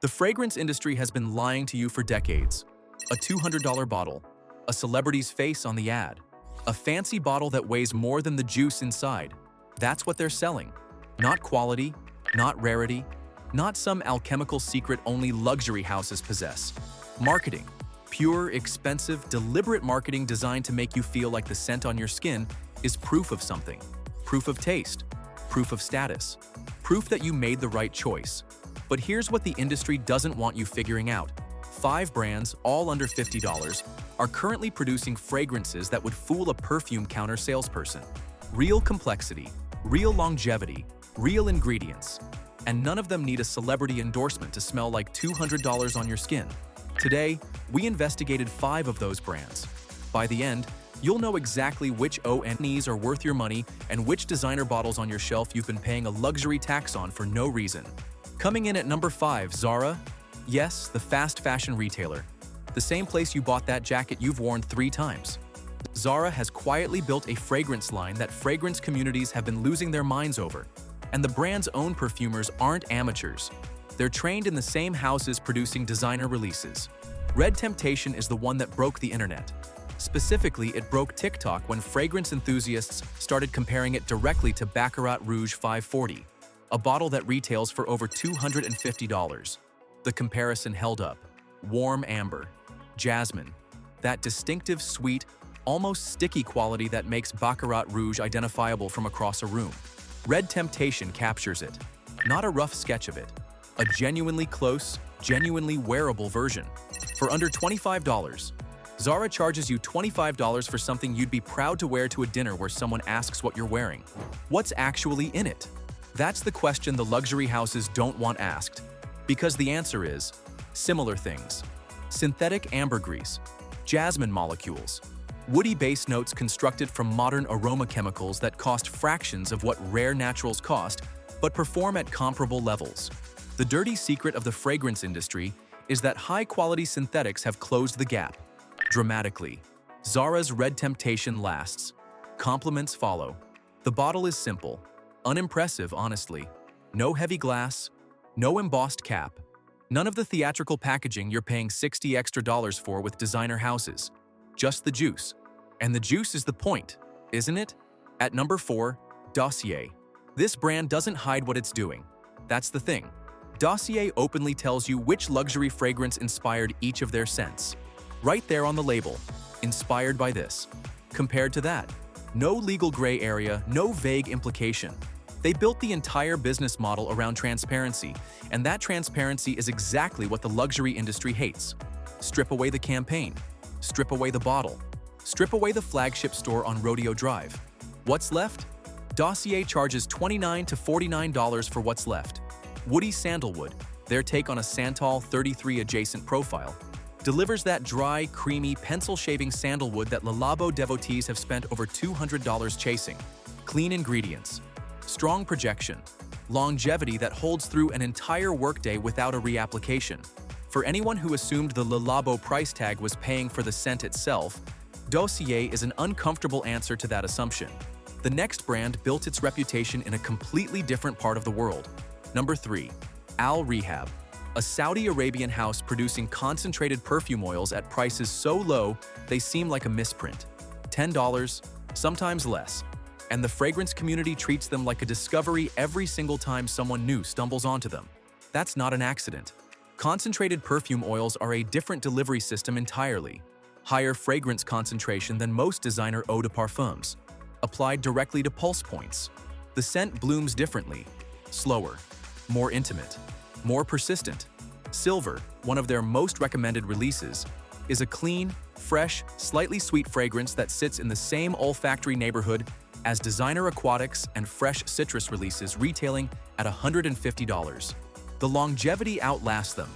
The fragrance industry has been lying to you for decades. A $200 bottle, a celebrity's face on the ad, a fancy bottle that weighs more than the juice inside. That's what they're selling. Not quality, not rarity, not some alchemical secret only luxury houses possess. Marketing. Pure, expensive, deliberate marketing designed to make you feel like the scent on your skin is proof of something. Proof of taste. Proof of status. Proof that you made the right choice. But here's what the industry doesn't want you figuring out. 5 brands, all under $50, are currently producing fragrances that would fool a perfume counter salesperson. Real complexity, real longevity, real ingredients. And none of them need a celebrity endorsement to smell like $200 on your skin. Today, we investigated 5 of those brands. By the end, you'll know exactly which ONEs are worth your money and which designer bottles on your shelf you've been paying a luxury tax on for no reason. Coming in at number 5, Zara. Yes, the fast fashion retailer. The same place you bought that jacket you've worn 3 times. Zara has quietly built a fragrance line that fragrance communities have been losing their minds over. And the brand's own perfumers aren't amateurs. They're trained in the same houses producing designer releases. Red Temptation is the one that broke the internet. Specifically, it broke TikTok when fragrance enthusiasts started comparing it directly to Baccarat Rouge 540, a bottle that retails for over $250. The comparison held up. Warm amber, jasmine, that distinctive sweet, almost sticky quality that makes Baccarat Rouge identifiable from across a room. Red Temptation captures it. Not a rough sketch of it. A genuinely close, genuinely wearable version. For under $25, Zara charges you $25 for something you'd be proud to wear to a dinner where someone asks what you're wearing. What's actually in it? That's the question the luxury houses don't want asked. Because the answer is similar things. Synthetic ambergris, jasmine molecules, woody base notes constructed from modern aroma chemicals that cost fractions of what rare naturals cost, but perform at comparable levels. The dirty secret of the fragrance industry is that high-quality synthetics have closed the gap. Dramatically. Zara's Red Temptation lasts. Compliments follow. The bottle is simple. Unimpressive, honestly. No heavy glass, no embossed cap. None of the theatrical packaging you're paying $60 extra for with designer houses. Just the juice. And the juice is the point, isn't it? At number 4, Dossier. This brand doesn't hide what it's doing. That's the thing. Dossier openly tells you which luxury fragrance inspired each of their scents. Right there on the label. Inspired by this. Compared to that, no legal gray area, no vague implication. They built the entire business model around transparency, and that transparency is exactly what the luxury industry hates. Strip away the campaign. Strip away the bottle. Strip away the flagship store on Rodeo Drive. What's left? Dossier charges $29 to $49 for what's left. Woody Sandalwood, their take on a Santal 33 adjacent profile, delivers that dry, creamy, pencil-shaving sandalwood that Labo devotees have spent over $200 chasing. Clean ingredients, strong projection, longevity that holds through an entire workday without a reapplication. For anyone who assumed the Labo price tag was paying for the scent itself, Dossier is an uncomfortable answer to that assumption. The next brand built its reputation in a completely different part of the world. Number 3. Rehab. A Saudi Arabian house producing concentrated perfume oils at prices so low they seem like a misprint. $10, sometimes less. And the fragrance community treats them like a discovery every single time someone new stumbles onto them. That's not an accident. Concentrated perfume oils are a different delivery system entirely. Higher fragrance concentration than most designer eau de parfums. Applied directly to pulse points. The scent blooms differently. Slower. More intimate. More persistent. Silver, one of their most recommended releases, is a clean, fresh, slightly sweet fragrance that sits in the same olfactory neighborhood as designer aquatics and fresh citrus releases retailing at $150. The longevity outlasts them.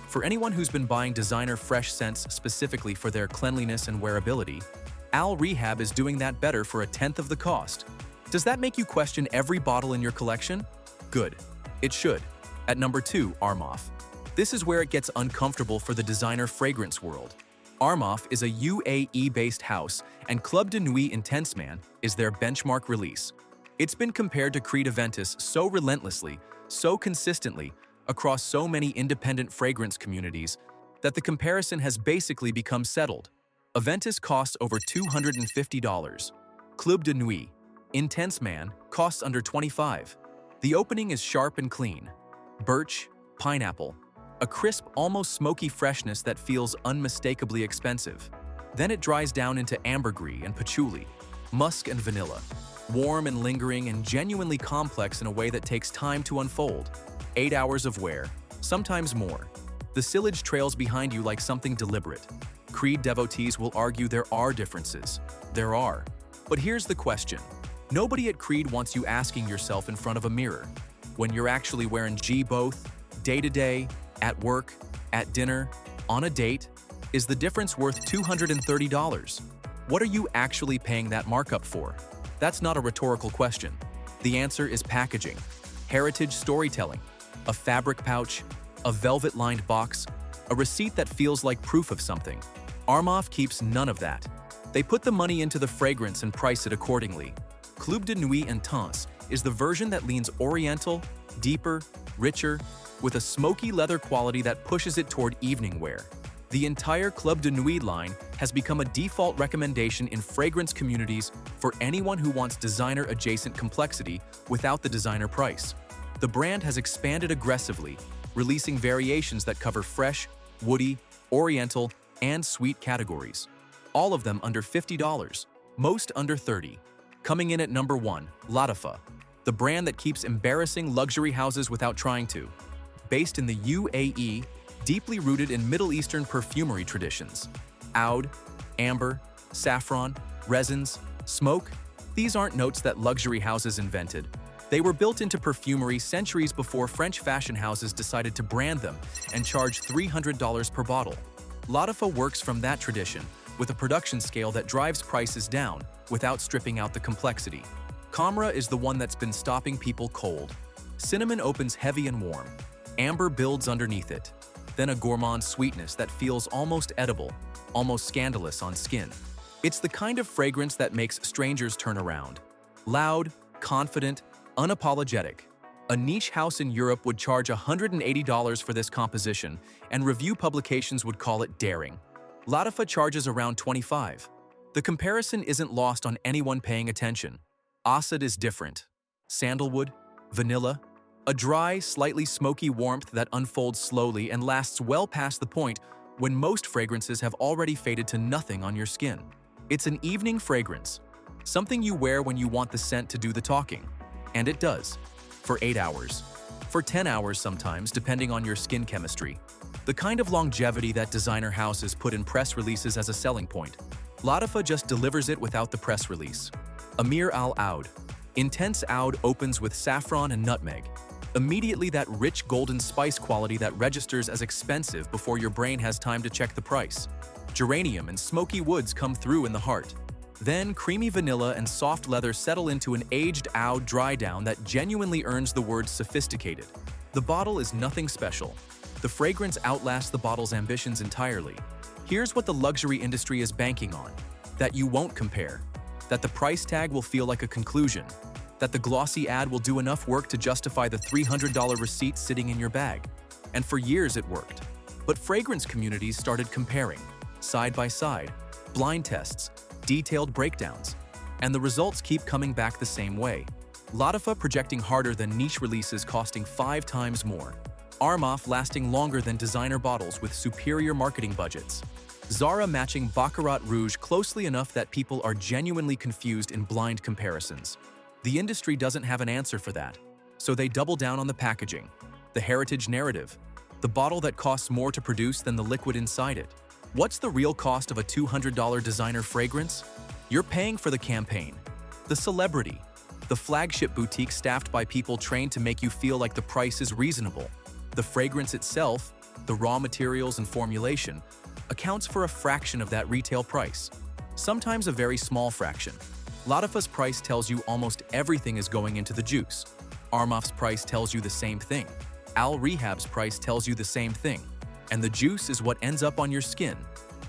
For anyone who's been buying designer fresh scents specifically for their cleanliness and wearability, Rehab is doing that better for 1/10 of the cost. Does that make you question every bottle in your collection? Good. It should. At number 2, Armaf. This is where it gets uncomfortable for the designer fragrance world. Armaf is a UAE-based house, and Club de Nuit Intense Man is their benchmark release. It's been compared to Creed Aventus so relentlessly, so consistently, across so many independent fragrance communities that the comparison has basically become settled. Aventus costs over $250. Club de Nuit, Intense Man, costs under $25. The opening is sharp and clean. Birch, pineapple, a crisp, almost smoky freshness that feels unmistakably expensive. Then it dries down into ambergris and patchouli, musk and vanilla, warm and lingering and genuinely complex in a way that takes time to unfold. 8 hours of wear, sometimes more. The sillage trails behind you like something deliberate. Creed devotees will argue there are differences. There are. But here's the question. Nobody at Creed wants you asking yourself in front of a mirror, when you're actually wearing G both, day-to-day, at work, at dinner, on a date, is the difference worth $230? What are you actually paying that markup for? That's not a rhetorical question. The answer is packaging, heritage storytelling, a fabric pouch, a velvet-lined box, a receipt that feels like proof of something. Armaf keeps none of that. They put the money into the fragrance and price it accordingly. Club de Nuit Intense is the version that leans oriental, deeper, richer, with a smoky leather quality that pushes it toward evening wear. The entire Club de Nuit line has become a default recommendation in fragrance communities for anyone who wants designer-adjacent complexity without the designer price. The brand has expanded aggressively, releasing variations that cover fresh, woody, oriental, and sweet categories. All of them under $50, most under $30. Coming in at number 1, Lattafa, the brand that keeps embarrassing luxury houses without trying to. Based in the UAE, deeply rooted in Middle Eastern perfumery traditions. Oud, amber, saffron, resins, smoke, these aren't notes that luxury houses invented. They were built into perfumery centuries before French fashion houses decided to brand them and charge $300 per bottle. Lattafa works from that tradition, with a production scale that drives prices down without stripping out the complexity. Camera is the one that's been stopping people cold. Cinnamon opens heavy and warm. Amber builds underneath it. Then a gourmand sweetness that feels almost edible, almost scandalous on skin. It's the kind of fragrance that makes strangers turn around. Loud, confident, unapologetic. A niche house in Europe would charge $180 for this composition, and review publications would call it daring. Lattafa charges around $25. The comparison isn't lost on anyone paying attention. Oud is different. Sandalwood, vanilla, a dry, slightly smoky warmth that unfolds slowly and lasts well past the point when most fragrances have already faded to nothing on your skin. It's an evening fragrance, something you wear when you want the scent to do the talking. And it does, for 8 hours. For 10 hours sometimes, depending on your skin chemistry. The kind of longevity that designer houses put in press releases as a selling point. Lattafa just delivers it without the press release. Amir Al Oud. Intense Oud opens with saffron and nutmeg. Immediately that rich golden spice quality that registers as expensive before your brain has time to check the price. Geranium and smoky woods come through in the heart. Then creamy vanilla and soft leather settle into an aged Oud dry down that genuinely earns the word sophisticated. The bottle is nothing special. The fragrance outlasts the bottle's ambitions entirely. Here's what the luxury industry is banking on: that you won't compare, that the price tag will feel like a conclusion, that the glossy ad will do enough work to justify the $300 receipt sitting in your bag. And for years it worked. But fragrance communities started comparing, side by side, blind tests, detailed breakdowns, and the results keep coming back the same way. Lattafa projecting harder than niche releases costing 5 times more. Armaf lasting longer than designer bottles with superior marketing budgets. Zara matching Baccarat Rouge closely enough that people are genuinely confused in blind comparisons. The industry doesn't have an answer for that, so they double down on the packaging, the heritage narrative, the bottle that costs more to produce than the liquid inside it. What's the real cost of a $200 designer fragrance? You're paying for the campaign, the celebrity, the flagship boutique staffed by people trained to make you feel like the price is reasonable. The fragrance itself, the raw materials and formulation, accounts for a fraction of that retail price, sometimes a very small fraction. Lattafa's price tells you almost everything is going into the juice. Armaf's price tells you the same thing. Rehab's price tells you the same thing. And the juice is what ends up on your skin,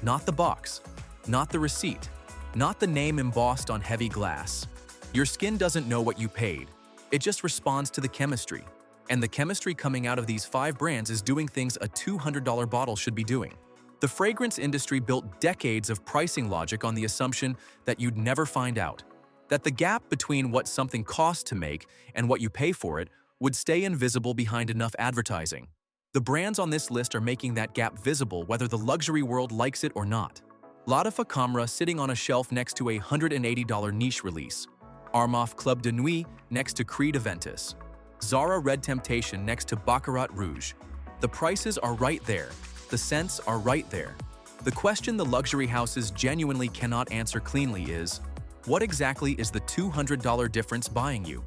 not the box, not the receipt, not the name embossed on heavy glass. Your skin doesn't know what you paid. It just responds to the chemistry. And the chemistry coming out of these 5 brands is doing things a $200 bottle should be doing. The fragrance industry built decades of pricing logic on the assumption that you'd never find out, that the gap between what something costs to make and what you pay for it would stay invisible behind enough advertising. The brands on this list are making that gap visible whether the luxury world likes it or not. Lattafa Camera sitting on a shelf next to a $180 niche release. Armaf Club de Nuit next to Creed Aventus. Zara Red Temptation next to Baccarat Rouge. The prices are right there. The scents are right there. The question the luxury houses genuinely cannot answer cleanly is, what exactly is the $200 difference buying you?